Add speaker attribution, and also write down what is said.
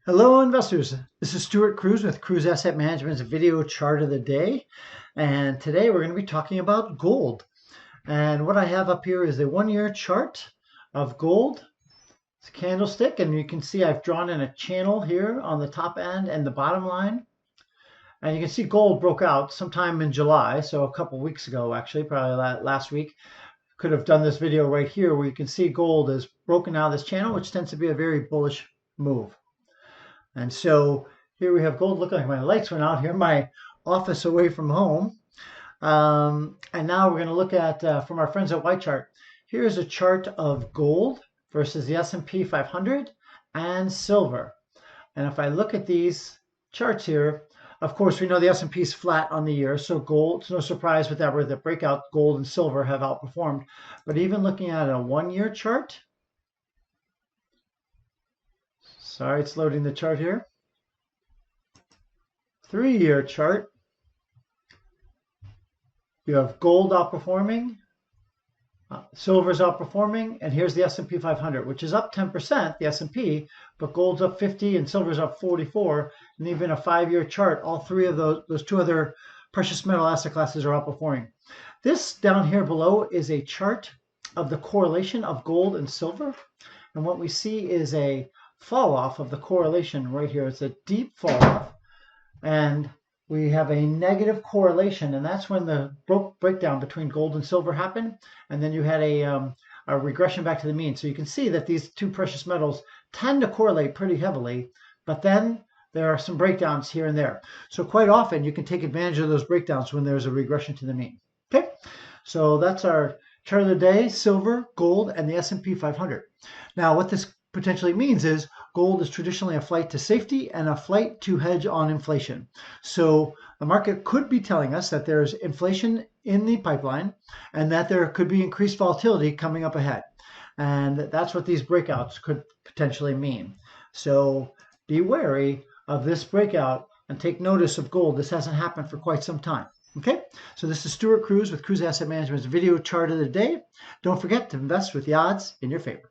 Speaker 1: Hello, investors. This is Stuart Cruz with Cruz Asset Management's video chart of the day. And today we're going to be talking about gold. And what I have up here is a 1-year chart of gold. It's a candlestick, and you can see I've drawn in a channel here on the top end and the bottom line. And you can see gold broke out sometime in July, so a couple weeks ago, actually, probably last week. Could have done this video right here where you can see gold is broken out of this channel, which tends to be a very bullish move. And so here we have gold. Look like my lights went out here in my office away from home. And now we're going to look at, from our friends at YChart, here's a chart of gold versus the S&P 500 and silver. And if I look at these charts here, of course, we know the S&P is flat on the year, so gold, it's no surprise with that, where the breakout gold and silver have outperformed. But even looking at a 1-year chart, sorry, it's loading the chart here. 3-year chart, you have gold outperforming, silver's outperforming, and here's the S&P 500, which is up 10%, the S&P, but gold's up 50 and silver's up 44. And even a 5-year chart, all three of those two other precious metal asset classes are outperforming. This down here below is a chart of the correlation of gold and silver. And what we see is a fall off of the correlation right here. It's a deep fall off. And we have a negative correlation, and that's when the breakdown between gold and silver happened. And then you had a regression back to the mean. So you can see that these two precious metals tend to correlate pretty heavily, but then there are some breakdowns here and there. So quite often you can take advantage of those breakdowns when there's a regression to the mean. Okay, so that's our chart of the day: silver, gold, and the S&P 500. Now what this potentially means is gold is traditionally a flight to safety and a flight to hedge on inflation. So the market could be telling us that there's inflation in the pipeline and that there could be increased volatility coming up ahead. And that's what these breakouts could potentially mean. So be wary of this breakout and take notice of gold. This hasn't happened for quite some time. Okay, so this is Stuart Cruz with Cruz Asset Management's video chart of the day. Don't forget to invest with the odds in your favor.